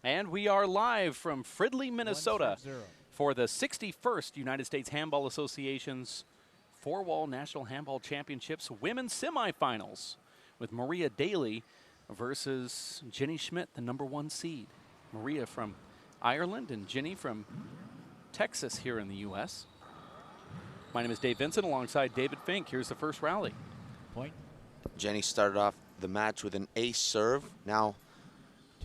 And we are live from Fridley, Minnesota for the 61st United States Handball Association's four-wall National Handball Championships women's semifinals with Maria Daly versus Jenny Schmitt, the #1 seed. Maria from Ireland and Jenny from Texas here in the U.S. My name is Dave Vincent alongside David Fink. Here's the first rally. Point. Jenny started off the match with an ace serve. Now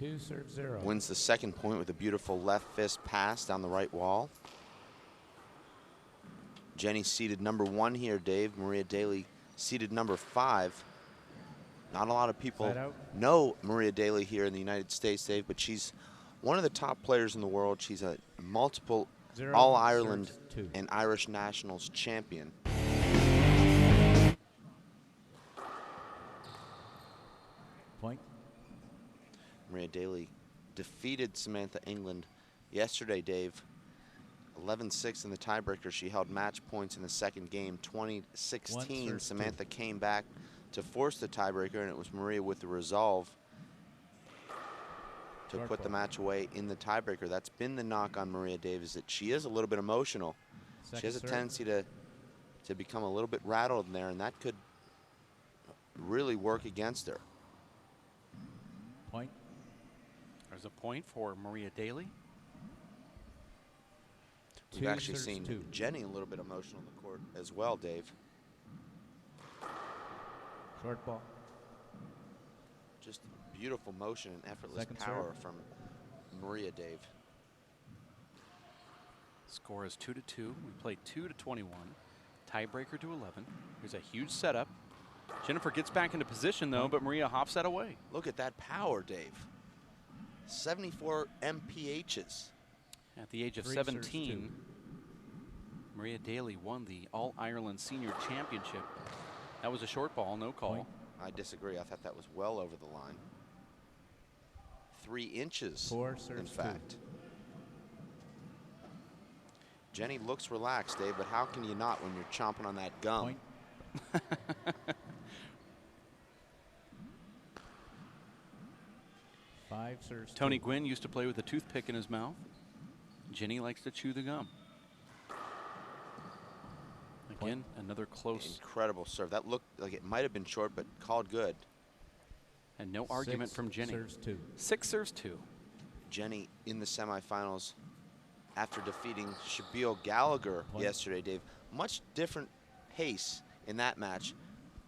2-0. Wins the second point with a beautiful left fist pass down the right wall. Jenny seeded #1 here, Dave. Maria Daly seeded #5. Not a lot of people know Maria Daly here in the United States, Dave, but she's one of the top players in the world. She's a multiple All-Ireland and Irish Nationals champion. Point. Maria Daly defeated Samantha England yesterday, Dave. 11-6 in the tiebreaker. She held match points in the second game. 2016, Samantha came back to force the tiebreaker, and it was Maria with the resolve to put the match away in the tiebreaker. That's been the knock on Maria Daly, is that she is a little bit emotional. She has a tendency to become a little bit rattled in there, and that could really work against her. Point. There's a point for Maria Daly. We've actually seen Jenny a little bit emotional in the court as well, Dave. Short ball. Just beautiful motion and effortless power from Maria, Dave. Score is 2-2. We played 2-21. Tiebreaker to 11. Here's a huge setup. Jennifer gets back into position, though, but Maria hops that away. Look at that power, Dave. 74 MPHs. At the age of 17, Maria Daly won the All-Ireland Senior Championship. That was a short ball, no call. Point. I disagree. I thought that was well over the line. 3 inches, in fact. Jenny looks relaxed, Dave, but how can you not when you're chomping on that gum? Tony Gwynn used to play with a toothpick in his mouth. Jenny likes to chew the gum. Again, another close. Incredible serve. That looked like it might have been short, but called good. And no argument from Jenny. 6 serves 2. Jenny in the semifinals after defeating Shabil Gallagher yesterday, Dave. Much different pace in that match.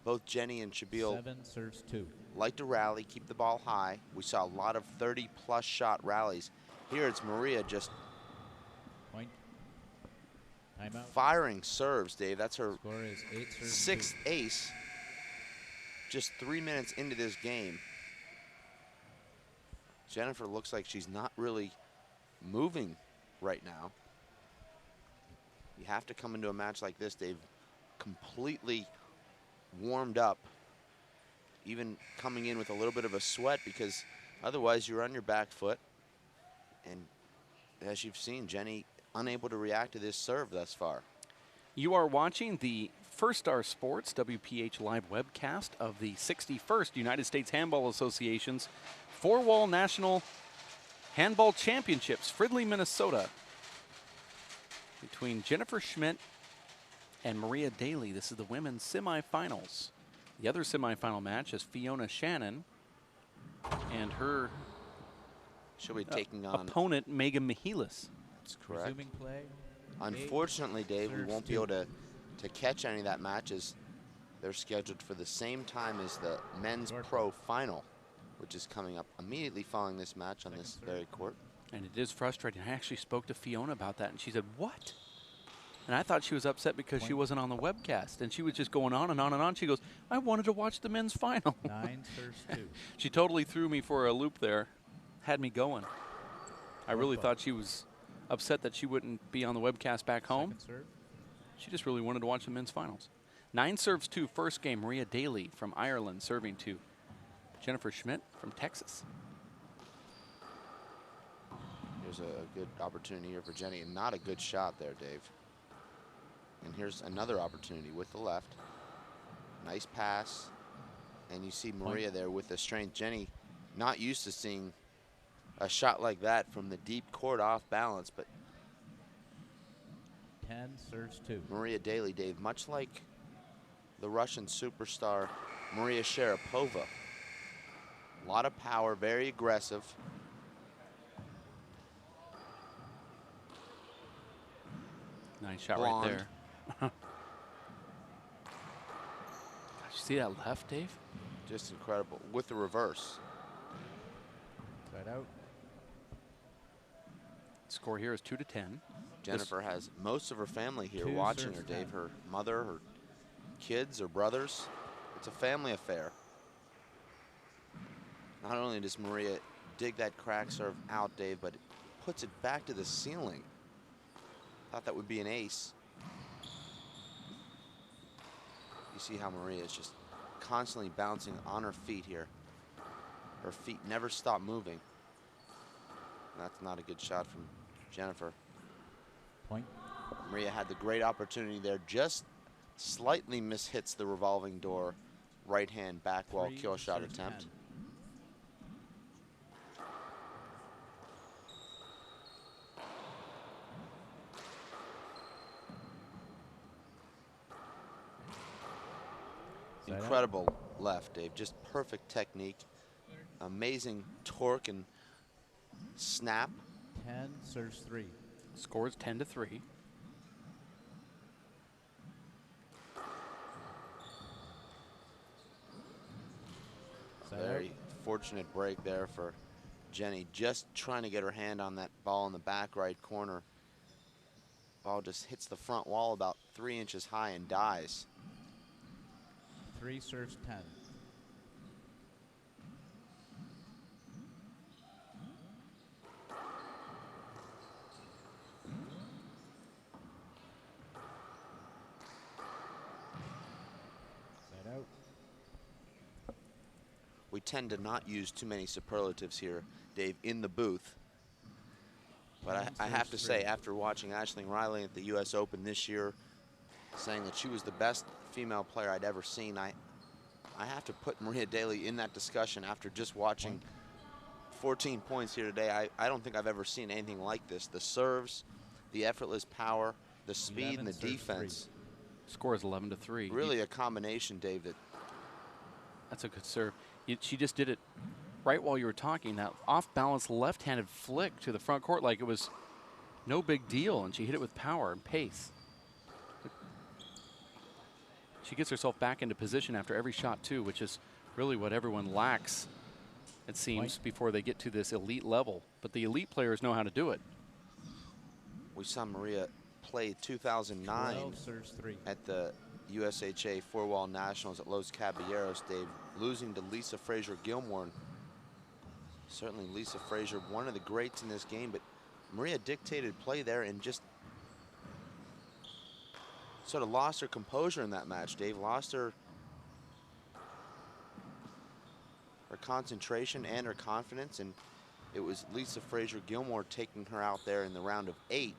Both Jenny and Shabil 7 serves 2. Like to rally, keep the ball high. We saw a lot of 30-plus shot rallies. Here it's Maria just firing serves, Dave. That's her 6th ace. Just 3 minutes into this game. Jennifer looks like she's not really moving right now. You have to come into a match like this, Dave, completely warmed up, even coming in with a little bit of a sweat, because otherwise you're on your back foot. And as you've seen, Jenny unable to react to this serve thus far. You are watching the First Star Sports WPH live webcast of the 61st United States Handball Association's four-wall National Handball Championships, Fridley, Minnesota, between Jennifer Schmitt and Maria Daly. This is the women's semifinals. The other semifinal match is Fiona Shannon and her she'll be taking on opponent Megan Mihalis. That's correct. Resuming play. Unfortunately, Dave, we won't be able to catch any of that matches. They're scheduled for the same time as the men's pro final, which is coming up immediately following this match on this very court. And it is frustrating. I actually spoke to Fiona about that, and she said, "What?" And I thought she was upset because she wasn't on the webcast, and she was just going on and on and on. She goes, "I wanted to watch the men's final." 9 serves 2. She totally threw me for a loop there, had me going. I really thought she was upset that she wouldn't be on the webcast back home. She just really wanted to watch the men's finals. 9 serves 2, first game. Maria Daly from Ireland serving to Jennifer Schmitt from Texas. Here's a good opportunity here for Jenny, and not a good shot there, Dave. And here's another opportunity with the left. Nice pass. And you see Maria there with the strength. Jenny not used to seeing a shot like that from the deep court off balance, but 10 serves 2. Maria Daly, Dave, much like the Russian superstar Maria Sharapova. A lot of power, very aggressive. Nice shot Blonde. right there. Gosh, you see that left, Dave? Just incredible. With the reverse. Side out. Score here is 2-10. Jennifer has most of her family here 2 watching her, serves Dave. 10. Her mother, her kids, her brothers. It's a family affair. Not only does Maria dig that crack serve out, Dave, but it puts it back to the ceiling. Thought that would be an ace. You see how Maria is just constantly bouncing on her feet here. Her feet never stop moving. That's not a good shot from Jennifer. Point. Maria had the great opportunity there, just slightly mishits the revolving door right hand back wall 3 kill shot serves attempt. 10. Side out. Incredible left, Dave. Just perfect technique. Amazing torque and snap. 10 serves 3. Score is 10-3. Side Very fortunate break there for Jenny. Just trying to get her hand on that ball in the back right corner. Ball just hits the front wall about 3 inches high and dies. 3 serves 10. Side out. We tend to not use too many superlatives here, Dave, in the booth. But I have to say, after watching Aisling Riley at the U.S. Open this year, saying that she was the best female player I'd ever seen, I have to put Maria Daly in that discussion after just watching 14 points here today. I don't think I've ever seen anything like this. The serves, the effortless power, the speed, and the defense. Score is 11-3. Really a combination, Dave. That's a good serve. She just did it right while you were talking. That off-balance left-handed flick to the front court like it was no big deal, and she hit it with power and pace. She gets herself back into position after every shot, too, which is really what everyone lacks, it seems, before they get to this elite level. But the elite players know how to do it. We saw Maria play 2009 serves 3. at the USHA Four-Wall Nationals at Los Caballeros, Dave, losing to Lisa Frazier-Gilmore. Certainly Lisa Frazier, one of the greats in this game, but Maria dictated play there and just sort of lost her composure in that match, Dave. Lost her concentration and her confidence, and it was Lisa Frazier-Gilmore taking her out there in the round of 8.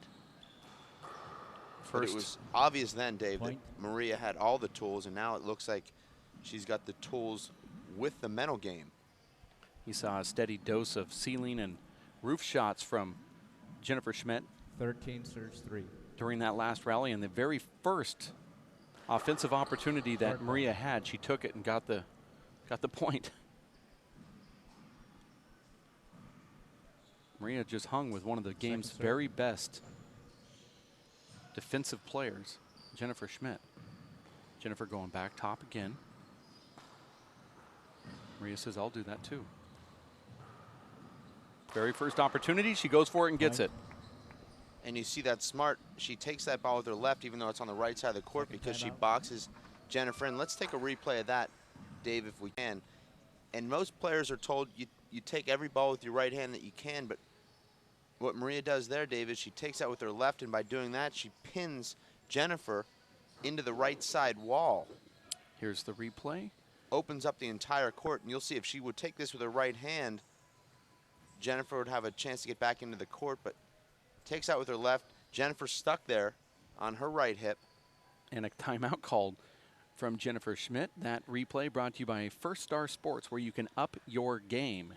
But it was obvious then, Dave, that Maria had all the tools, and now it looks like she's got the tools with the mental game. You saw a steady dose of ceiling and roof shots from Jennifer Schmitt 13 serves 3. during that last rally, and the very first offensive opportunity that Maria had, she took it and got the point. Maria just hung with one of the game's very best defensive players, Jennifer Schmitt. Jennifer going back top again. Maria says, I'll do that too. Very first opportunity, she goes for it and gets it. And you see that smart, she takes that ball with her left, even though it's on the right side of the court, because she boxes Jennifer in. Let's take a replay of that, Dave, if we can. And most players are told you take every ball with your right hand that you can, but what Maria does there, Dave, is she takes that with her left, and by doing that, she pins Jennifer into the right side wall. Here's the replay. Opens up the entire court, and you'll see if she would take this with her right hand, Jennifer would have a chance to get back into the court, but takes out with her left. Jennifer stuck there on her right hip. And a timeout called from Jennifer Schmitt. That replay brought to you by First Star Sports, where you can up your game.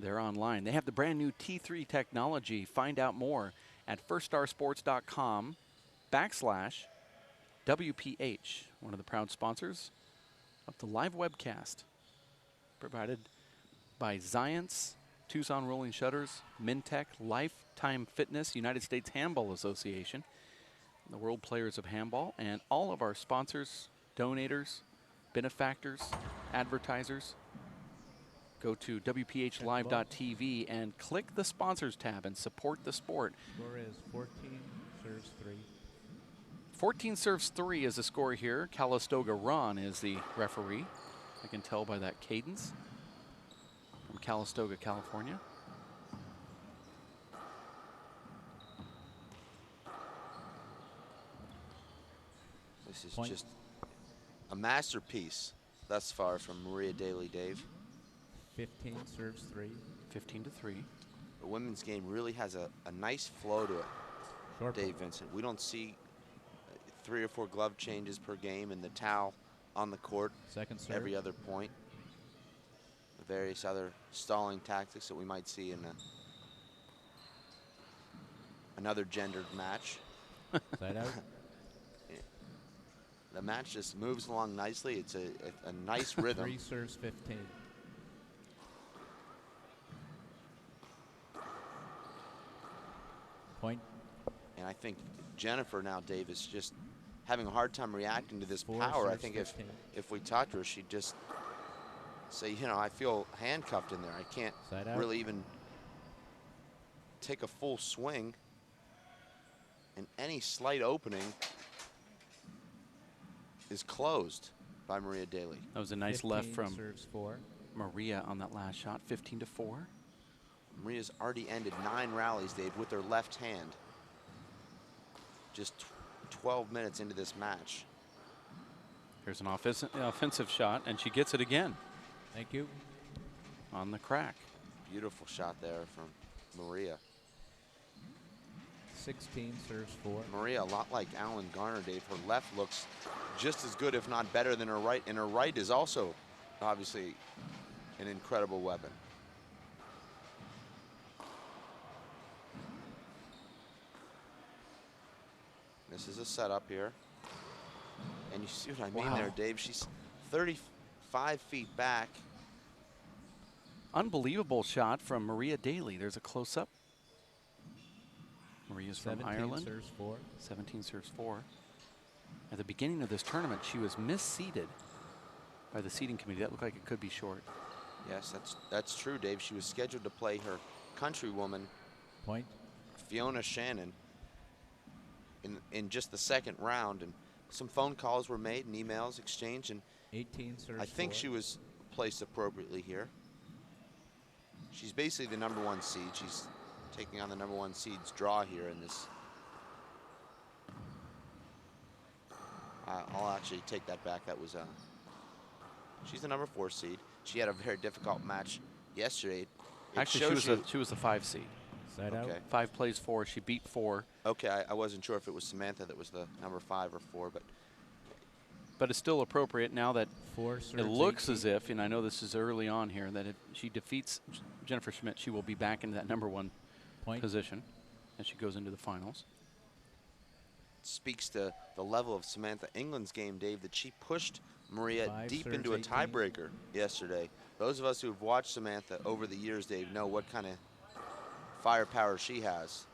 They're online. They have the brand new T3 technology. Find out more at firststarsports.com/WPH, one of the proud sponsors of the live webcast, provided by Zions, Tucson Rolling Shutters, Mintech, Lifetime Fitness, United States Handball Association, the World Players of Handball, and all of our sponsors, donators, benefactors, advertisers. Go to WPHlive.tv and click the sponsors tab and support the sport. Score is 14 serves 3. 14 serves 3 is the score here. Calistoga Ron is the referee. I can tell by that cadence from Calistoga, California. This is Point. just a masterpiece thus far from Maria Daly, Dave. 15 serves 3. 15-3. The women's game really has a nice flow to it, Short Dave Vincent. We don't see 3 or 4 glove changes per game and the towel on the court Second serve. every other point. The various other stalling tactics that we might see in another gendered match. Side out. The match just moves along nicely. It's a nice rhythm. 3 serves 15. Point. And I think Jennifer now, Dave, is just having a hard time reacting to this 4 power. I serves think 15. if we talked to her, she'd just say, you know, I feel handcuffed in there. I can't Side out. really even take a full swing. And any slight opening is closed by Maria Daly. That was a nice left 15 from serves 4. Maria on that last shot, 15-4. Maria's already ended 9 rallies, Dave, with her left hand. Just 12 minutes into this match. Here's an offensive shot, and she gets it again Thank you. on the crack. Beautiful shot there from Maria. 16 serves 4. Maria, a lot like Alan Garner, Dave. Her left looks just as good, if not better, than her right. And her right is also, obviously, an incredible weapon. This is a setup here. And you see what I mean there, Dave. She's 35 feet back. Unbelievable shot from Maria Daly. There's a close-up. Maria's from 17 Ireland. serves 4. 17 serves 4. At the beginning of this tournament, she was misseeded by the seeding committee. That looked like it could be short. Yes, that's true, Dave. She was scheduled to play her countrywoman, Point. Fiona Shannon, in just the second round. And some phone calls were made and emails exchanged. And 18 serves I think 4. she was placed appropriately here. She's basically the #1 seed. She's taking on the #1 seed's draw here in this. I'll actually take that back. That was she's the #4 seed. She had a very difficult match yesterday. Actually, she was the 5 seed. Side out. Okay. 5 plays 4. She beat 4. Okay, I wasn't sure if it was Samantha that was the #5 or 4, But it's still appropriate now that 4 serves it looks 18. as if, and I know this is early on here, that if she defeats Jennifer Schmitt, she will be back into that #1 Point. position as she goes into the finals. speaks to the level of Samantha England's game, Dave, that she pushed Maria 5 deep serves into a 18. tiebreaker yesterday. Those of us who have watched Samantha over the years, Dave, know what kind of firepower she has.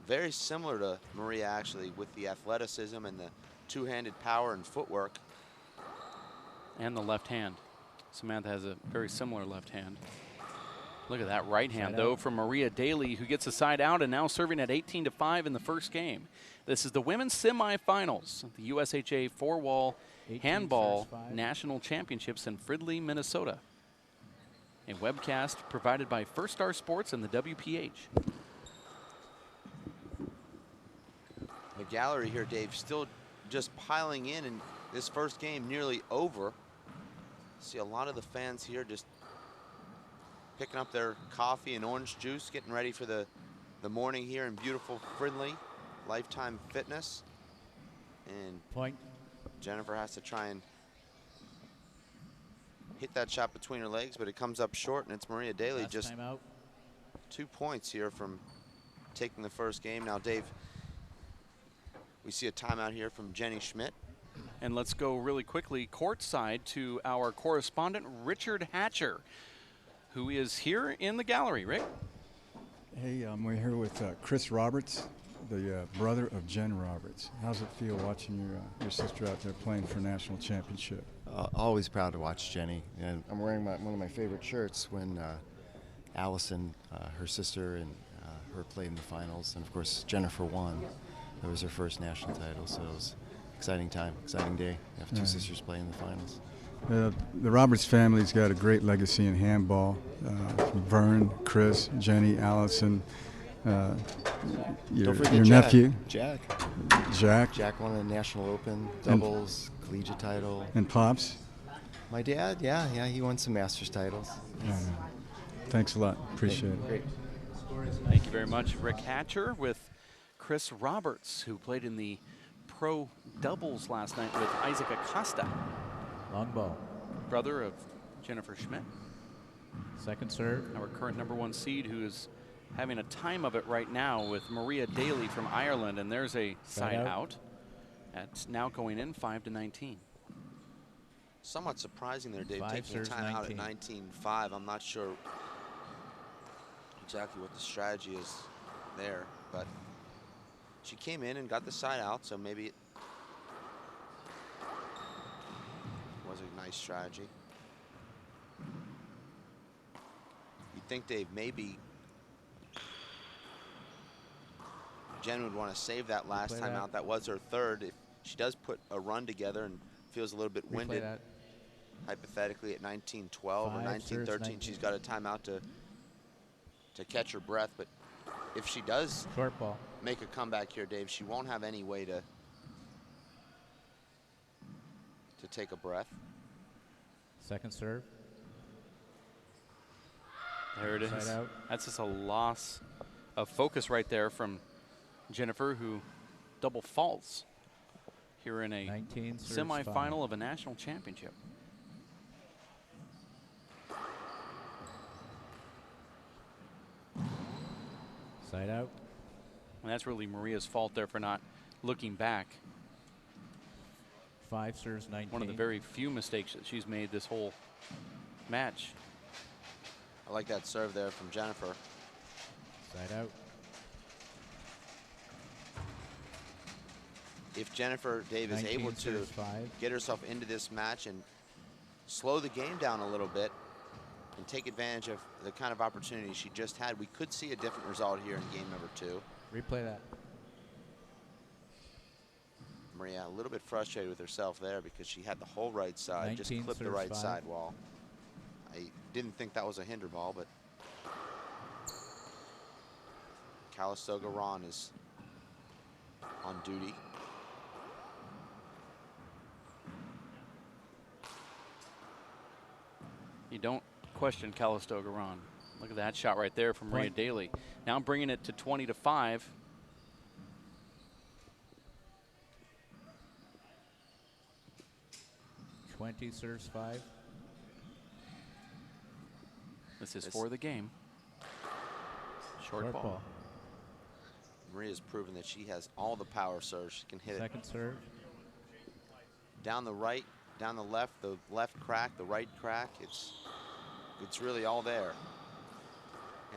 Very similar to Maria, actually, with the athleticism and the two-handed power and footwork. And the left hand. Samantha has a very similar left hand. Look at that right hand, Side though, out. from Maria Daly, who gets a side out and now serving at 18-5 in the first game. This is the women's semifinals of the USHA 4-wall 18 Handball serves 5. National Championships in Fridley, Minnesota. A webcast provided by First Star Sports and the WPH. The gallery here, Dave, still just piling in, and this first game nearly over. See a lot of the fans here just picking up their coffee and orange juice, getting ready for the morning here in beautiful Fridley, Lifetime Fitness. And Point. Jennifer has to try and hit that shot between her legs, but it comes up short, and it's Maria Daly. Last Just timeout. 2 points here from taking the first game. Now, Dave, we see a timeout here from Jenny Schmitt. And let's go really quickly courtside to our correspondent, Richard Hatcher, who is here in the gallery. Rick? Hey, we're here with Chris Roberts, the brother of Jen Roberts. How's it feel watching your sister out there playing for national championship? Always proud to watch Jenny. And I'm wearing one of my favorite shirts when Allison, her sister, and her played in the finals. And, of course, Jennifer won. That was her first national title, so it was an exciting time, exciting day. You have two sisters playing in the finals. The Roberts family's got a great legacy in handball. From Vern, Chris, Jenny, Allison, Don't forget your Jack. nephew. Jack. Jack won a national open, doubles, collegiate title. And Pops. My dad, yeah, he won some Masters titles. Thanks a lot. Appreciate it. Great. Thank you very much, Rick Hatcher, with Chris Roberts, who played in the pro doubles last night with Isaac Acosta, Long ball. brother of Jennifer Schmitt, Second serve. our current #1 seed, who is having a time of it right now with Maria Daly from Ireland. And there's a side out. That's now going in 5-19. Somewhat surprising there, Dave, 5 taking a serves, timeout at 19. 19-5. I'm not sure exactly what the strategy is there, but she came in and got the side out, so maybe it was a nice strategy. You'd think, Dave, maybe Jen would want to save that last time out. That was her third. If she does put a run together and feels a little bit winded, hypothetically at 19-12 or 19-13, she's got a timeout to catch her breath. But if she does Short ball. make a comeback here, Dave, she won't have any way to take a breath. Second serve. There it is. Side out. That's just a loss of focus right there from Jennifer, who double faults here in a 19 serves semifinal of a national championship. Side out. And that's really Maria's fault there for not looking back. 5 serves 19. One of the very few mistakes that she's made this whole match. I like that serve there from Jennifer. Side out. If Jennifer, Dave, is able to get herself into this match and slow the game down a little bit and take advantage of the kind of opportunity she just had, we could see a different result here in game number 2. Replay that. Maria a little bit frustrated with herself there because she had the whole right side, just clipped the right sidewall. I didn't think that was a hinder ball, but Calistoga Ron is on duty. You don't question Calistoga Ron. Look at that shot right there from Maria Daly. Now bringing it to 20-5. Serves 5. This is for the game. Short ball. Maria's proven that she has all the power serves. She can hit Second serve. Down the right, down the left crack, the right crack. It's really all there.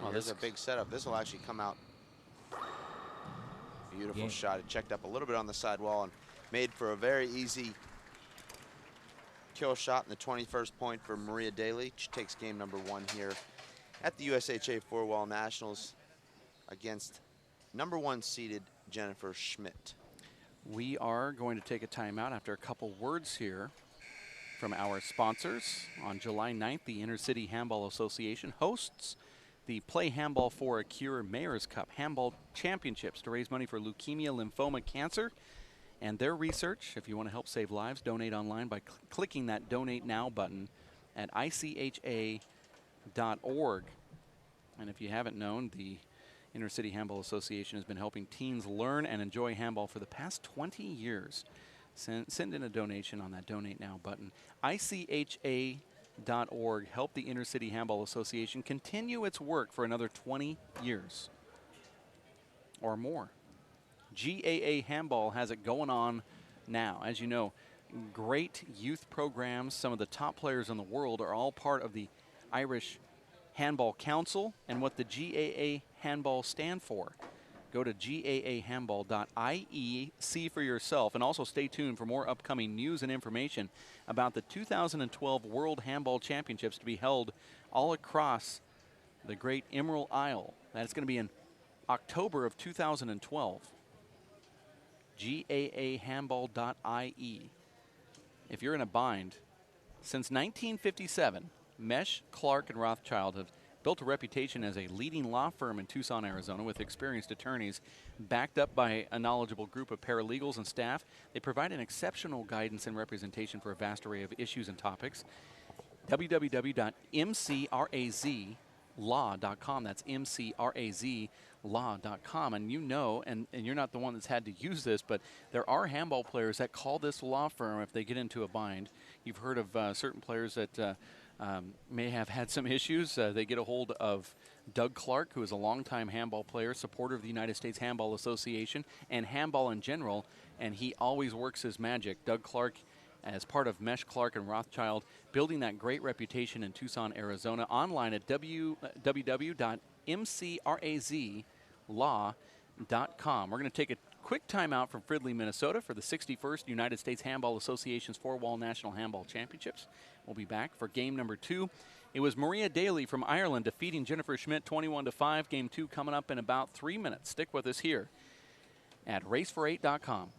And there's a big setup. This will actually come out. Beautiful shot. It checked up a little bit on the sidewall and made for a very easy kill shot in the 21st point for Maria Daly. She takes game number 1 here at the USHA 4-Wall Nationals against #1 seeded Jennifer Schmitt. We are going to take a timeout after a couple words here from our sponsors. On July 9th, the Intercity Handball Association hosts the Play Handball for a Cure Mayor's Cup Handball Championships to raise money for leukemia, lymphoma, cancer, and their research. If you want to help save lives, donate online by clicking that Donate Now button at ICHA.org. And if you haven't known, the Intercity Handball Association has been helping teens learn and enjoy handball for the past 20 years. Send in a donation on that Donate Now button. ICHA.org. help the Inner City Handball Association continue its work for another 20 years or more. GAA Handball has it going on now. As you know, great youth programs. Some of the top players in the world are all part of the Irish Handball Council and what the GAA Handball stand for. Go to gaahandball.ie, see for yourself, and also stay tuned for more upcoming news and information about the 2012 World Handball Championships to be held all across the Great Emerald Isle. That's going to be in October of 2012. gaahandball.ie. If you're in a bind, since 1957, Mesh, Clark, and Rothschild have built a reputation as a leading law firm in Tucson, Arizona, with experienced attorneys backed up by a knowledgeable group of paralegals and staff. They provide an exceptional guidance and representation for a vast array of issues and topics. www.mcrazlaw.com. That's mcrazlaw.com. And you know, and you're not the one that's had to use this, but there are handball players that call this law firm if they get into a bind. You've heard of certain players that may have had some issues. They get a hold of Doug Clark, who is a longtime handball player, supporter of the United States Handball Association and handball in general, and he always works his magic. Doug Clark, as part of Mesh, Clark, and Rothschild, building that great reputation in Tucson, Arizona. Online at www.mcrazlaw.com. We're going to take a quick timeout from Fridley, Minnesota for the 61st United States Handball Association's Four-Wall National Handball Championships. We'll be back for game number 2. It was Maria Daly from Ireland defeating Jennifer Schmitt 21-5. Game 2 coming up in about 3 minutes. Stick with us here at racefor8.com.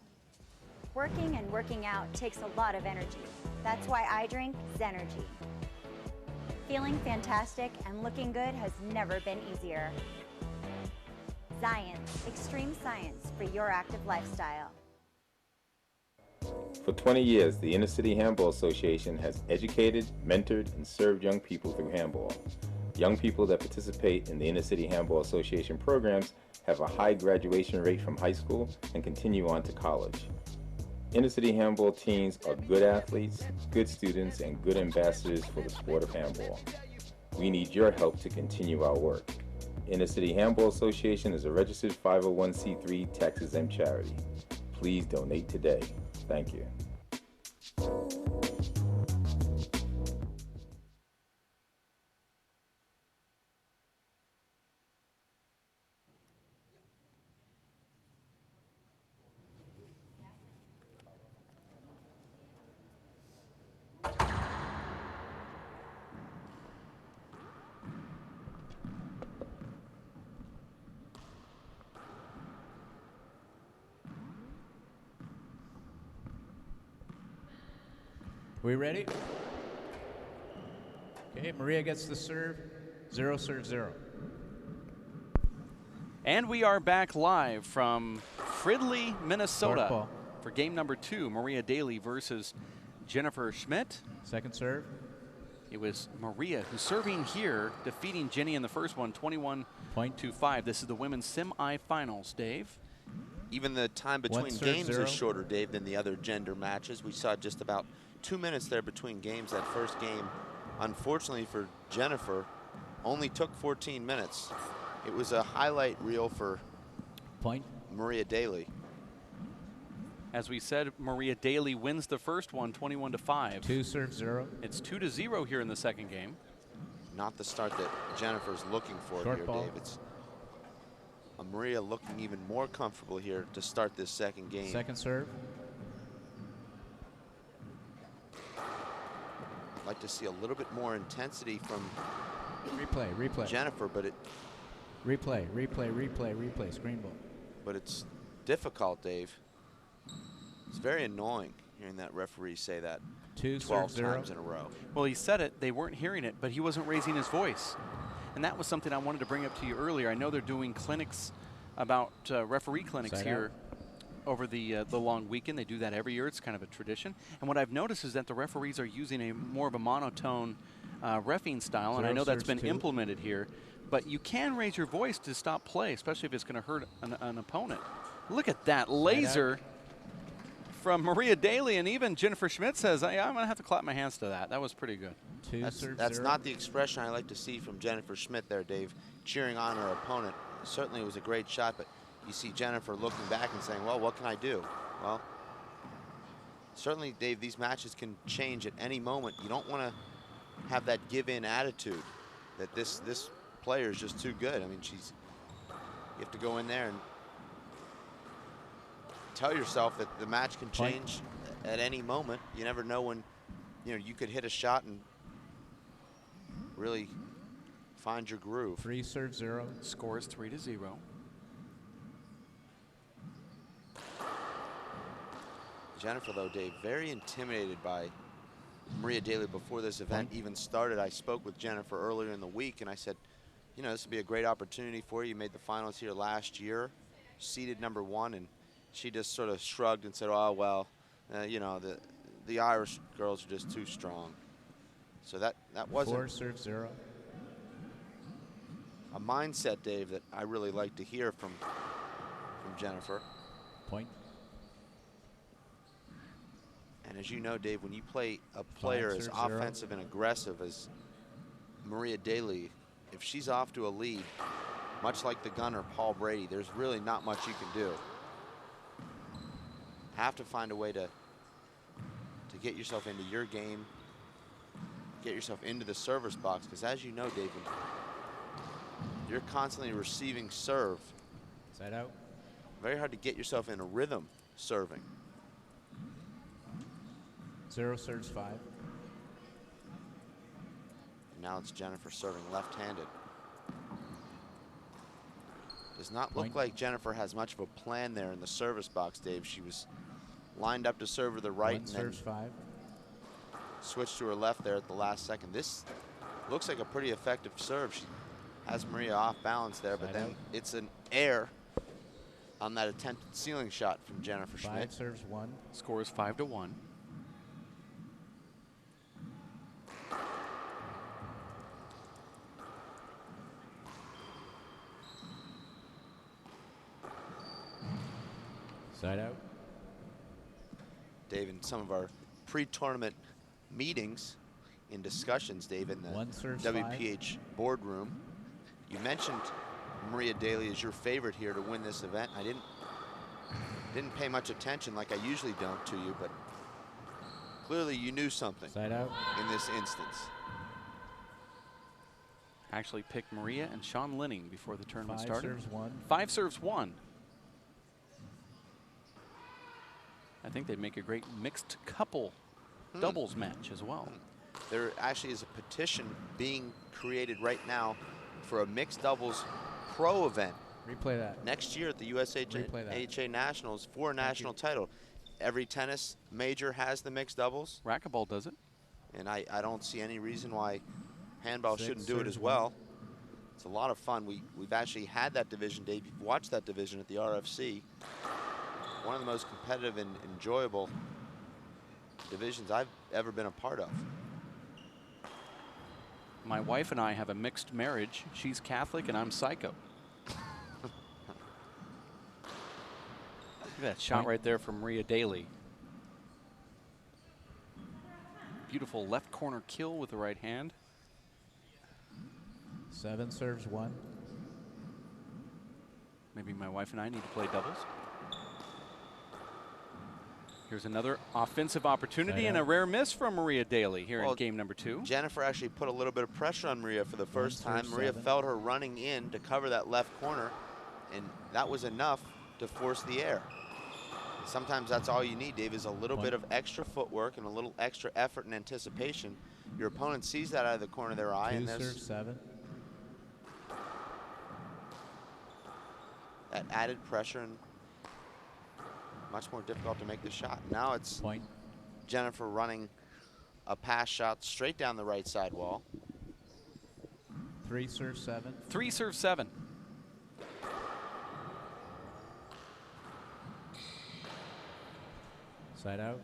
Working and working out takes a lot of energy. That's why I drink Zenergy. Feeling fantastic and looking good has never been easier. Science, extreme science for your active lifestyle. For 20 years, the Inner City Handball Association has educated, mentored, and served young people through handball. Young people that participate in the Inner City Handball Association programs have a high graduation rate from high school and continue on to college. Inner City Handball teams are good athletes, good students, and good ambassadors for the sport of handball. We need your help to continue our work. Inner City Handball Association is a registered 501c3 tax-exempt charity. Please donate today. Thank you. We ready? Okay, Maria gets the serve. 0 serve 0. And we are back live from Fridley, Minnesota Ball. for game number 2, Maria Daly versus Jennifer Schmitt. Second serve. It was Maria who's serving here, defeating Jenny in the first one, 21-5. This is the women's semifinals, Dave. Even the time between games is shorter, Dave, than the other gender matches. We saw just about 2 minutes there between games. That first game, unfortunately for Jennifer, only took 14 minutes. It was a highlight reel for Maria Daly. As we said, Maria Daly wins the first one, 21-5. 2 serve 0. It's 2-0 here in the second game. Not the start that Jennifer's looking for Short here, ball. Dave. It's Maria looking even more comfortable here to start this second game. Second serve. I'd like to see a little bit more intensity from Replay. Jennifer, but Replay. Screen ball. But it's difficult, Dave. It's very annoying hearing that referee say that 12 times in a row. Well, he said it. They weren't hearing it, but he wasn't raising his voice. And that was something I wanted to bring up to you earlier. I know they're doing clinics about referee clinics here over the long weekend. They do that every year. It's kind of a tradition. And what I've noticed is that the referees are using a more of a monotone reffing style, and I know that's been implemented here. But you can raise your voice to stop play, especially if it's going to hurt an opponent. Look at that laser from Maria Daly, and even Jennifer Schmitt says, I'm going to have to clap my hands to that. That was pretty good. That's not the expression I like to see from Jennifer Schmitt there, Dave, cheering on her opponent. Certainly it was a great shot, but you see Jennifer looking back and saying, well, what can I do? Well, certainly, Dave, these matches can change at any moment. You don't want to have that give-in attitude that this player is just too good. I mean, you have to go in there and tell yourself that the match can change at any moment. You never know when, you could hit a shot and really find your groove. 3-0. Score is 3-0. Jennifer, though, Dave, very intimidated by Maria Daly before this event even started. I spoke with Jennifer earlier in the week, and I said, this would be a great opportunity for you. You made the finals here last year, seeded #1, and she just sort of shrugged and said, oh, well, the Irish girls are just too strong. So that wasn't 4-0. a mindset, Dave, that I really like to hear from Jennifer. Point. And as you know, Dave, when you play a player as offensive and aggressive as Maria Daly, if she's off to a lead, much like the gunner, Paul Brady, there's really not much you can do. Have to find a way to get yourself into your game, get yourself into the server's box, because as you know, David, you're constantly receiving serve. Side out. Very hard to get yourself in a rhythm serving. 0 serves 5. Now it's Jennifer serving left-handed. Does not look like Jennifer has much of a plan there in the service box, Dave. She was lined up to serve to the right and then 5. Switched to her left there at the last second. This looks like a pretty effective serve. She has Maria off balance there, but then it's an air on that attempted ceiling shot from Jennifer Schmitt. 5 serves 1. Score is 5-1. Side out. Dave, in some of our pre-tournament meetings in discussions, Dave, in the WPH boardroom, you mentioned Maria Daly as your favorite here to win this event. I didn't pay much attention like I usually don't to you, but clearly you knew something Side out. in this instance. Actually picked Maria and Sean Linning before the tournament 5 started. serves 1. 5 serves 1. I think they'd make a great mixed couple doubles match as well. There actually is a petition being created right now for a mixed doubles pro event Replay that. next year at the USAHA Nationals for a national title. Every tennis major has the mixed doubles. Racquetball does it. And I don't see any reason why handball 6 shouldn't do it serves as well. It's a lot of fun. We've actually had that division, Dave. You've watched that division at the RFC. One of the most competitive and enjoyable divisions I've ever been a part of. My wife and I have a mixed marriage. She's Catholic and I'm psycho. Look at that shot right there from Maria Daly. Beautiful left corner kill with the right hand. 7 serves 1. Maybe my wife and I need to play doubles. Here's another offensive opportunity and a rare miss from Maria Daly here in game number 2. Jennifer actually put a little bit of pressure on Maria for the first time. Maria 7. felt her running in to cover that left corner, and that was enough to force the air. Sometimes that's all you need, Dave, is a little bit of extra footwork and a little extra effort and anticipation. Your opponent sees that out of the corner of their eye, 2 and there's serves 7. that added pressure and much more difficult to make the shot. Now it's Jennifer running a pass shot straight down the right side wall. 3 serves 7. 3 serves 7. Side out.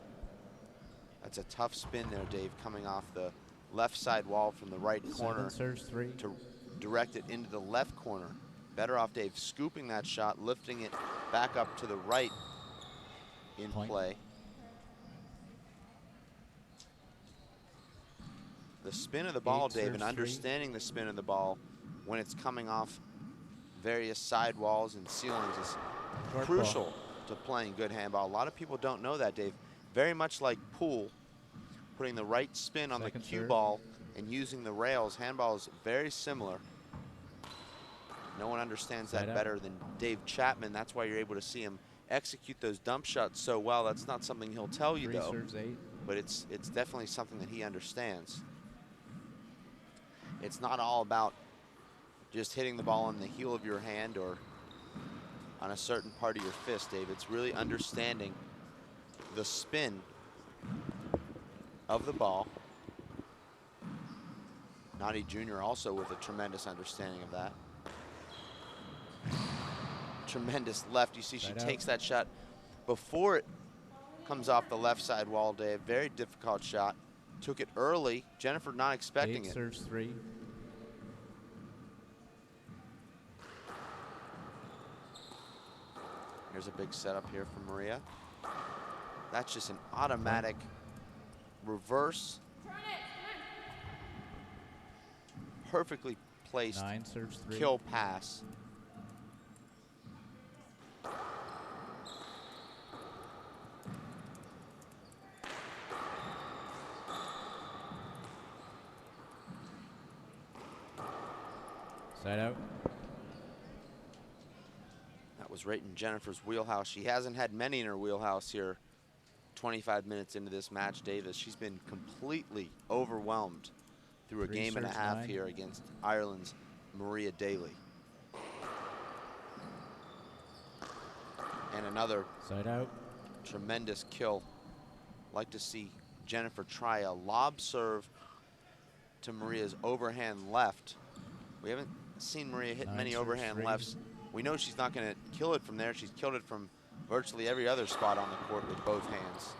That's a tough spin there, Dave, coming off the left side wall from the right corner 7 serves 3. to direct it into the left corner. Better off, Dave, scooping that shot, lifting it back up to the right in play. the spin of the ball, Dave, and serves 3. understanding the spin of the ball when it's coming off various side walls and ceilings is Short crucial ball. to playing good handball. A lot of people don't know that, Dave. Very much like pool, putting the right spin on Second the cue serve. ball and using the rails. Handball is very similar. No one understands that Side out. better than Dave Chapman. That's why you're able to see him execute those dump shots so well. That's not something he'll tell you, 3 though, serves 8. but it's definitely something that he understands. It's not all about just hitting the ball on the heel of your hand or on a certain part of your fist, Dave. It's really understanding the spin of the ball. Nadi Jr. also with a tremendous understanding of that. Tremendous left. You see she Side takes out. that shot before it comes off the left side wall, Dave. Very difficult shot. Took it early. Jennifer not expecting 8 it. serves 3. Here's a big setup here for Maria. That's just an automatic reverse. Perfectly placed 9 serves 3. kill pass. Side out. That was right in Jennifer's wheelhouse. She hasn't had many in her wheelhouse here 25 minutes into this match, Davis. She's been completely overwhelmed through a 3 game and a serves half 9. here against Ireland's Maria Daly. And another Side out. tremendous kill. Like to see Jennifer try a lob serve to Maria's overhand left. We haven't seen Maria hit 9 many serves overhand 3. lefts. We know she's not going to kill it from there. She's killed it from virtually every other spot on the court with both hands.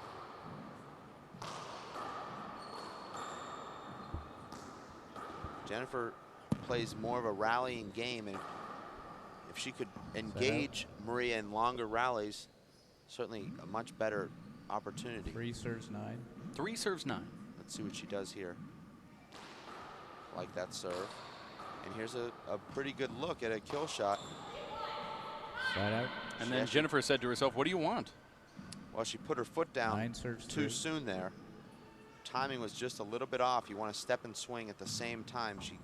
Jennifer plays more of a rallying game, and if she could engage Maria in longer rallies, certainly a much better opportunity. 3 serves 9. 3 serves 9. Let's see what she does here. Like that serve. And here's a pretty good look at a kill shot. Side out. And then Jennifer said to herself, what do you want? Well, she put her foot down 9 serves too 3. soon there. Timing was just a little bit off. You want to step and swing at the same time. She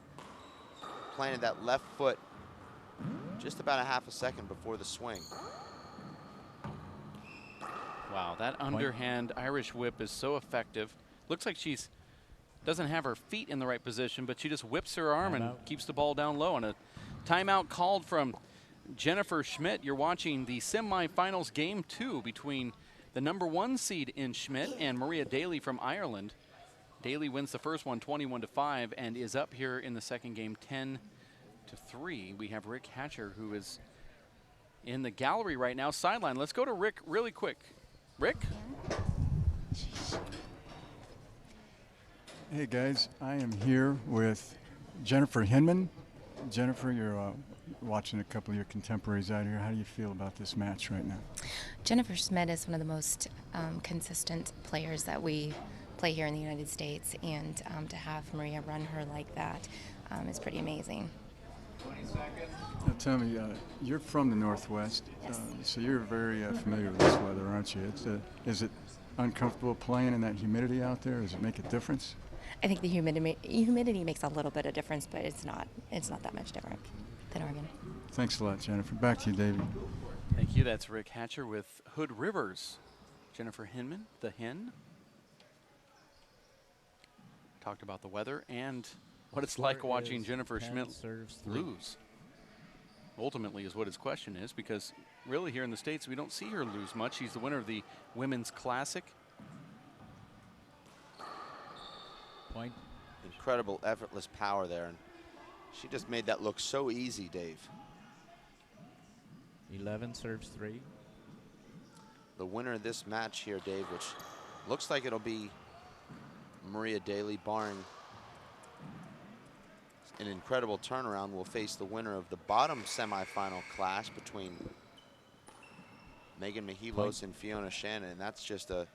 planted that left foot just about a half a second before the swing. Wow, that underhand Irish whip is so effective. Looks like she's doesn't have her feet in the right position, but she just whips her arm and keeps the ball down low. And a timeout called from Jennifer Schmitt. You're watching the semifinals game 2 between the #1 seed in Schmitt and Maria Daly from Ireland. Daly wins the first one 21-5 and is up here in the second game 10-3. We have Rick Hatcher, who is in the gallery right now, sideline. Let's go to Rick really quick. Rick? Hey guys, I am here with Jennifer Hinman. Jennifer, you're watching a couple of your contemporaries out here. How do you feel about this match right now? Jennifer Schmitt is one of the most consistent players that we play here in the United States, and to have Maria run her like that is pretty amazing. 20 seconds. Now tell me, you're from the Northwest, Yes. so you're very familiar with this weather, aren't you? Is it uncomfortable playing in that humidity out there? Does it make a difference? I think the humidity makes a little bit of difference, but it's not that much different than Oregon. Thanks a lot, Jennifer. Back to you, David. Thank you. That's Rick Hatcher with Hood Rivers. Jennifer Hinman, the Hen. Talked about the weather and what it's like watching Jennifer Schmitt lose. Ultimately is what his question is, because really here in the States we don't see her lose much. She's the winner of the Women's Classic. Point. Incredible effortless power there, and she just made that look so easy, Dave. 11 serves 3. The winner of this match here, Dave, which looks like it'll be Maria Daly, barring an incredible turnaround, will face the winner of the bottom semifinal clash between Megan Mihalos and Fiona Shannon. And that's just a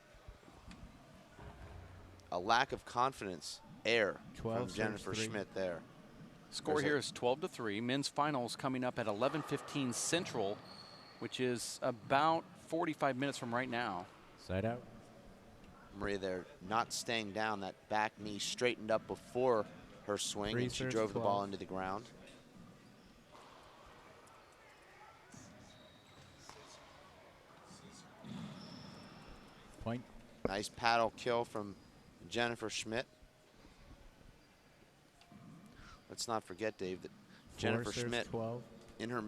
lack of confidence air 12 from serves Jennifer 3. Schmitt there. Score here is 12-3. Men's finals coming up at 11:15 Central, which is about 45 minutes from right now. Side out. Maria there not staying down. That back knee straightened up before her swing, 3 and she serves drove the 12. ball into the ground. Point. Nice paddle kill from Jennifer Schmitt. Let's not forget, Dave, that 4 Jennifer serves Schmitt 12. in her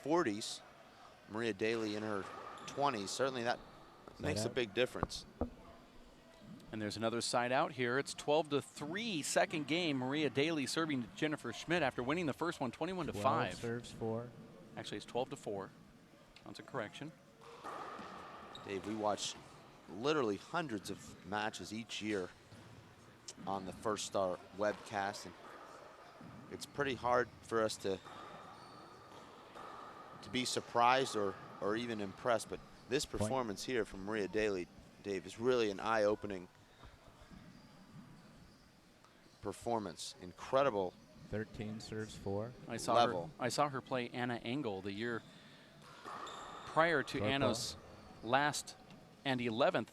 40s, Maria Daly in her 20s. Certainly that makes a out. big difference. And there's another side out here. It's 12-3, second game. Maria Daly serving Jennifer Schmitt after winning the first one 21-5. 12 serves 4. Actually, it's 12-4. That's a correction. Dave, we watch literally hundreds of matches each year on the First Star webcast, and it's pretty hard for us to be surprised or even impressed. But this performance here from Maria Daly, Dave, is really an eye-opening performance. Incredible 13 serves 4. I saw her play Anna Engel the year prior to Short Anna's last and 11th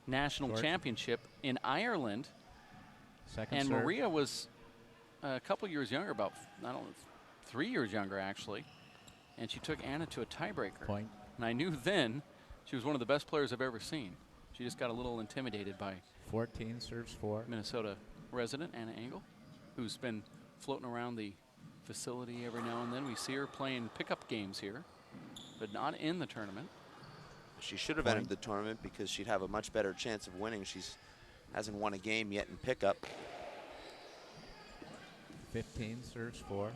national Short. championship in Ireland. Second And serve. Maria was a couple years younger, about, I don't know, 3 years younger actually. And she took Anna to a tiebreaker. Point. And I knew then she was one of the best players I've ever seen. She just got a little intimidated by 14 serves 4. Minnesota resident Anna Engel, who's been floating around the facility every now and then. We see her playing pickup games here, but not in the tournament. She should have entered the tournament because she'd have a much better chance of winning. She's hasn't won a game yet in pickup. 15 serves 4.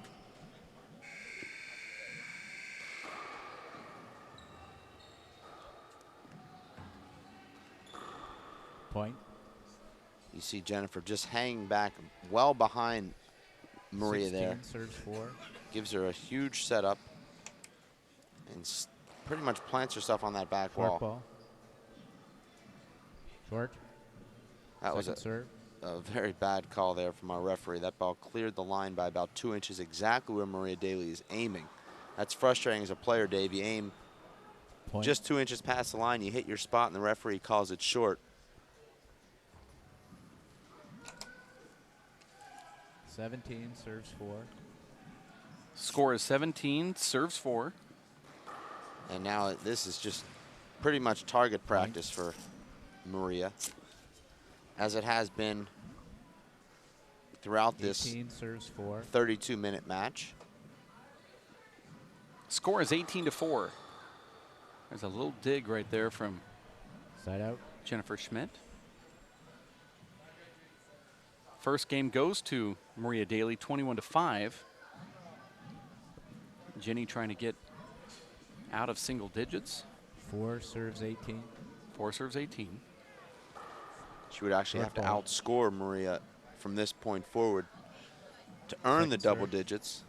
Point. You see Jennifer just hanging back well behind Maria 16 there. serves 4. Gives her a huge setup and pretty much plants herself on that back Short wall. ball. Short. That was Second serve. a very bad call there from our referee. That ball cleared the line by about 2 inches, exactly where Maria Daly is aiming. That's frustrating as a player, Dave. You aim Point. just 2 inches past the line, you hit your spot, and the referee calls it short. 17 serves 4. Score is 17, serves 4. And now this is just pretty much target practice for Maria, as it has been throughout this 18 serves 4. 32-minute match. Score is 18-4. There's a little dig right there from Side out. Jennifer Schmitt. First game goes to Maria Daly, 21-5. Jenny trying to get out of single digits. 4 serves 18. 4 serves 18. She would actually have to Short ball. outscore Maria from this point forward to earn the Second double serve. digits.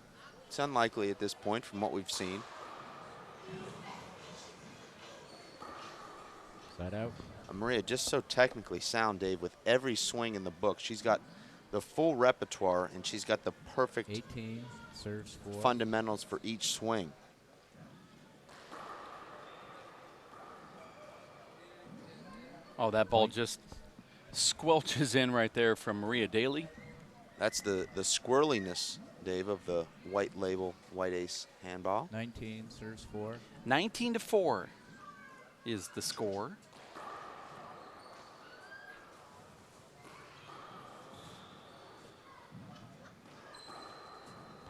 It's unlikely at this point from what we've seen. Side out. Maria just so technically sound, Dave, with every swing in the book. She's got the full repertoire, and she's got the perfect 18 serves 4. fundamentals for each swing. Oh, that ball just squelches in right there from Maria Daly. That's the squirreliness, Dave, of the white label, white ace handball. 19 serves 4. 19-4 is the score.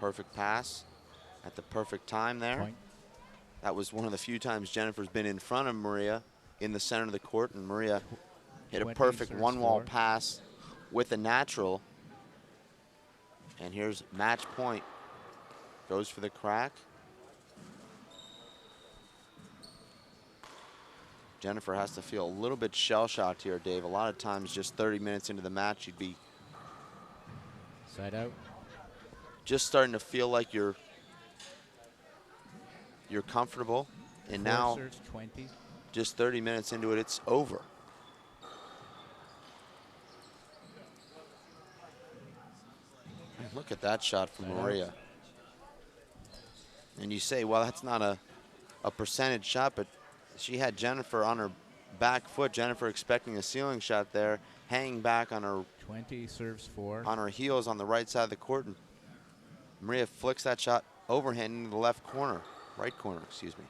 Perfect pass at the perfect time there. Point. That was one of the few times Jennifer's been in front of Maria in the center of the court, and Maria hit a 20 perfect serves one-wall 4. pass with a natural. And here's match point. Goes for the crack. Jennifer has to feel a little bit shell-shocked here, Dave. A lot of times just 30 minutes into the match, you'd be Side out. just starting to feel like you're comfortable. And 4 now, serves 20. just 30 minutes into it, it's over. Look at that shot from Maria. And you say, well, that's not a percentage shot, but she had Jennifer on her back foot. Jennifer expecting a ceiling shot there, hanging back on her 20 serves 4. On her heels on the right side of the court. And Maria flicks that shot overhand into the left corner, right corner, excuse me.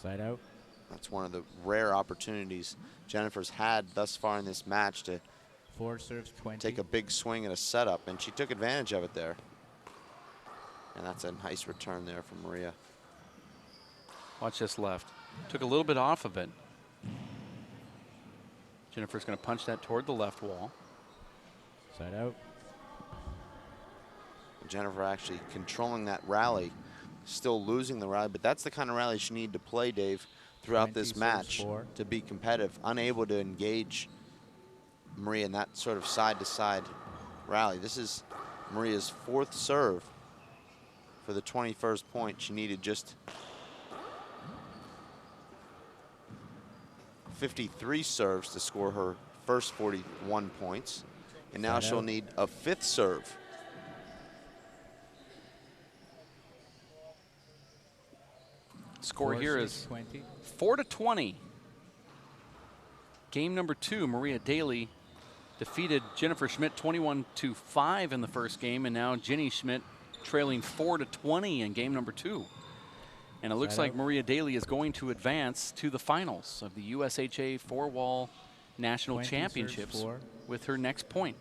Side out. That's one of the rare opportunities Jennifer's had thus far in this match to 4 serves 20. take a big swing at a setup, and she took advantage of it there. And that's a nice return there from Maria. Watch this left. Took a little bit off of it. Jennifer's going to punch that toward the left wall. Side out. Jennifer actually controlling that rally, still losing the rally, but that's the kind of rally she needed to play, Dave, throughout this match to be competitive. Unable to engage Maria in that sort of side-to-side rally. This is Maria's 4th serve for the 21st point. She needed just 53 serves to score her first 41 points. And now she'll need a 5th serve. Score here is 4-20. Game number 2, Maria Daly defeated Jennifer Schmitt 21-5 in the first game, and now Jenny Schmitt trailing 4-20 in game number 2. And it looks like Maria Daly is going to advance to the finals of the USHA 4-wall National Championships with her next point.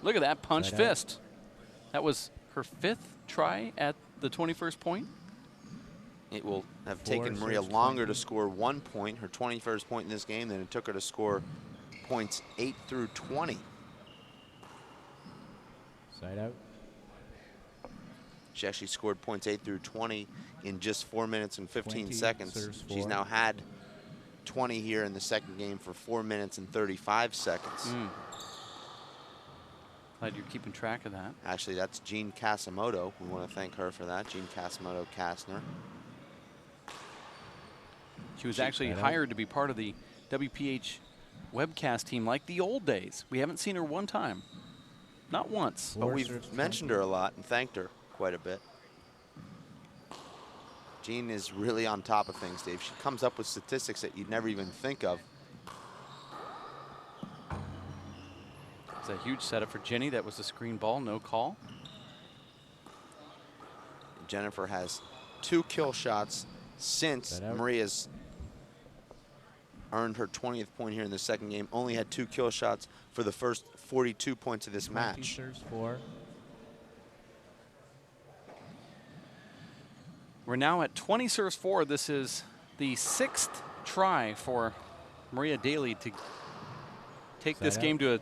Look at that punch fist. That was her 5th try at the 21st point. It will have taken Maria longer to score 1 point, her 21st point in this game, than it took her to score points 8 through 20. Side out. She actually scored points 8 through 20 in just 4 minutes and 15 seconds. She's now had 20 here in the second game for 4 minutes and 35 seconds. Glad you're keeping track of that. Actually, that's Jean Casimoto. We want to thank her for that, Jean Casimoto Kastner. She was actually hired to be part of the WPH webcast team like the old days. We haven't seen her one time. Not once. But we've mentioned her a lot and thanked her quite a bit. Jean is really on top of things, Dave. She comes up with statistics that you'd never even think of. It's a huge setup for Jenny. That was a screen ball, no call. Jennifer has 2 kill shots since Maria's earned her 20th point here in the second game. Only had 2 kill shots for the first 42 points of this match. Serves 4. We're now at 20 serves 4. This is the 6th try for Maria Daly to take this game to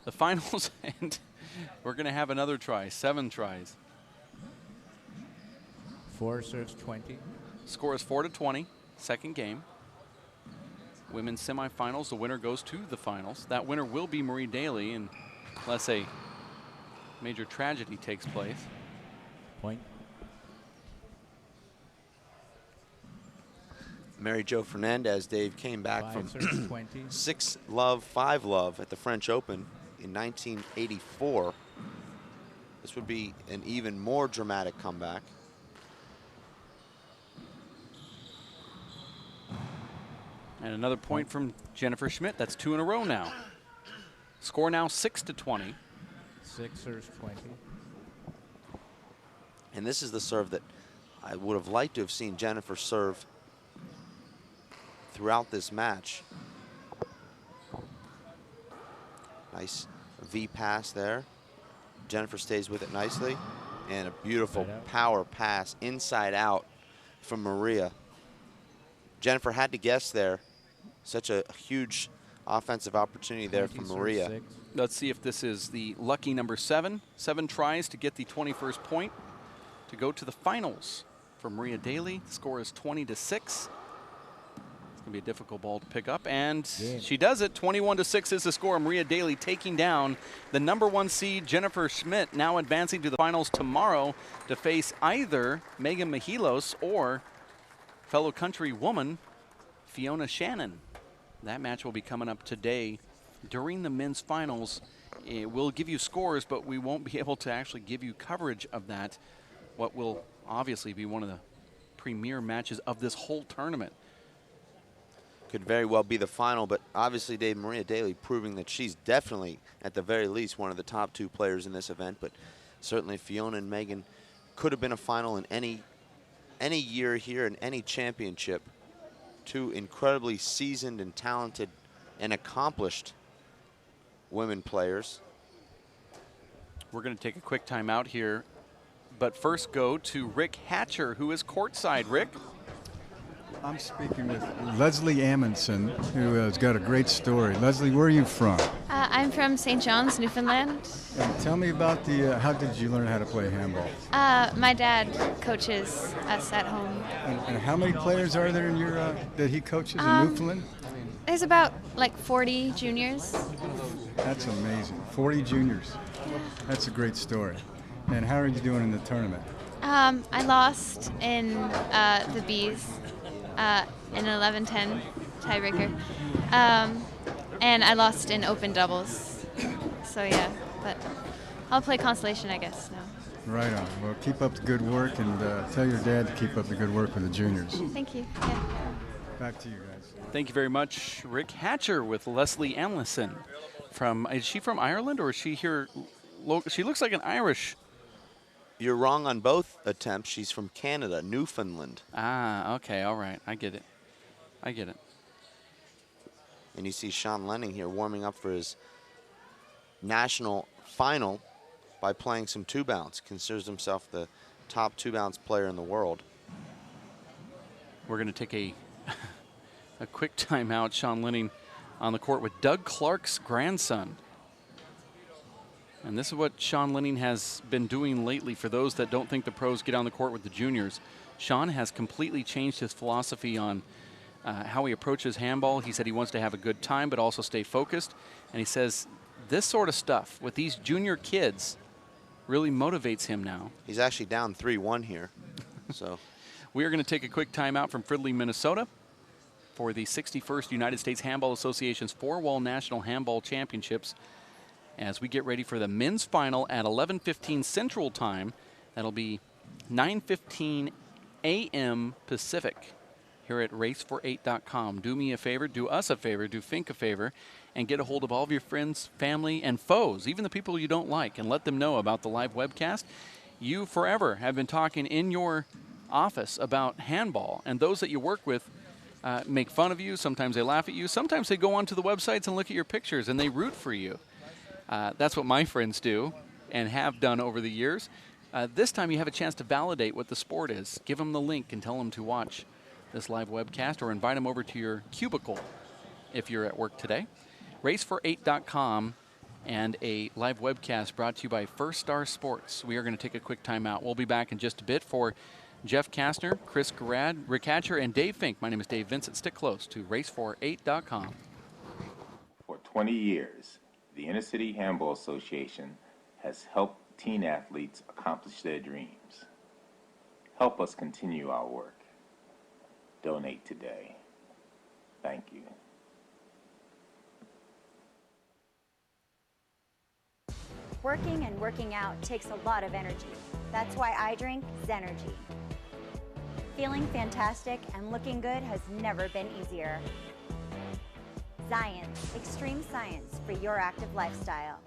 the finals, and we're going to have another try, 7 tries. 4 serves 20. Score is 4-20, second game. Women's semifinals, the winner goes to the finals. That winner will be Maria Daly, unless a major tragedy takes place. Point. Mary Jo Fernandez, Dave, came back from 6-love, 5-love at the French Open in 1984. This would be an even more dramatic comeback. And another point from Jennifer Schmitt. That's 2 in a row now. Score now 6-20. 6 serves 20. And this is the serve that I would have liked to have seen Jennifer serve throughout this match. Nice V pass there. Jennifer stays with it nicely. And a beautiful power pass inside out from Maria. Jennifer had to guess there. Such a huge offensive opportunity there from Maria. Let's see if this is the lucky number 7. 7 tries to get the 21st point to go to the finals for Maria Daly. The score is 20-6. It's going to be a difficult ball to pick up, and she does it. 21-6 is the score. Maria Daly taking down the #1 seed, Jennifer Schmitt, now advancing to the finals tomorrow to face either Megan Mihalos or fellow countrywoman Fiona Shannon. That match will be coming up today during the men's finals. We'll give you scores, but we won't be able to actually give you coverage of that. What will obviously be one of the premier matches of this whole tournament. Could very well be the final, but obviously Maria Daly proving that she's definitely, at the very least, one of the top 2 players in this event. But certainly Fiona and Megan could have been a final in any year here in any championship. 2 incredibly seasoned and talented and accomplished women players. We're going to take a quick timeout here, but first go to Rick Hatcher, who is courtside. Rick? I'm speaking with Leslie Amundsen, who has got a great story. Leslie, where are you from? I'm from St. John's, Newfoundland. And tell me about how did you learn how to play handball? My dad coaches us at home. And how many players are there in your that he coaches in Newfoundland? There's about like 40 juniors. That's amazing. 40 juniors. That's a great story. And how are you doing in the tournament? I lost in the Bs in 11-10 tiebreaker. And I lost in open doubles. So yeah, but I'll play consolation, I guess, now. Right on. Well, keep up the good work, and tell your dad to keep up the good work with the juniors. Thank you. Yeah. Back to you guys. Thank you very much, Rick Hatcher, with Leslie Amundsen. Is she from Ireland, or is she here? She looks like an Irish. You're wrong on both attempts. She's from Canada, Newfoundland. Ah, okay, all right. I get it. I get it. And you see Sean Lenning here warming up for his national final by playing some 2-bounce. Considers himself the top 2-bounce player in the world. We're going to take a quick timeout. Sean Lenning on the court with Doug Clark's grandson. And this is what Sean Lenning has been doing lately. For those that don't think the pros get on the court with the juniors, Sean has completely changed his philosophy on how he approaches handball. He said he wants to have a good time but also stay focused. And he says this sort of stuff with these junior kids really motivates him now. He's actually down 3-1 here. So we are going to take a quick timeout from Fridley, Minnesota for the 61st United States Handball Association's 4-Wall National Handball Championships as we get ready for the men's final at 11:15 Central Time. That'll be 9:15 a.m. Pacific here at racefor8.com. Do me a favor, do us a favor, do Fink a favor, and get a hold of all of your friends, family, and foes, even the people you don't like, and let them know about the live webcast. You forever have been talking in your office about handball, and those that you work with make fun of you. Sometimes they laugh at you. Sometimes they go onto the websites and look at your pictures, and they root for you. That's what my friends do and have done over the years. This time you have a chance to validate what the sport is. Give them the link and tell them to watch this live webcast, or invite them over to your cubicle if you're at work today. Racefor8.com and a live webcast brought to you by First Star Sports. We are going to take a quick timeout. We'll be back in just a bit. For Jeff Kastner, Chris Garrad, Rick Hatcher, and Dave Fink, my name is Dave Vincent. Stick close to Racefor8.com. For 20 years, the Inner City Handball Association has helped teen athletes accomplish their dreams. Help us continue our work. Donate today. Thank you. Working and working out takes a lot of energy. That's why I drink Zenergy. Feeling fantastic and looking good has never been easier. Science, extreme science for your active lifestyle.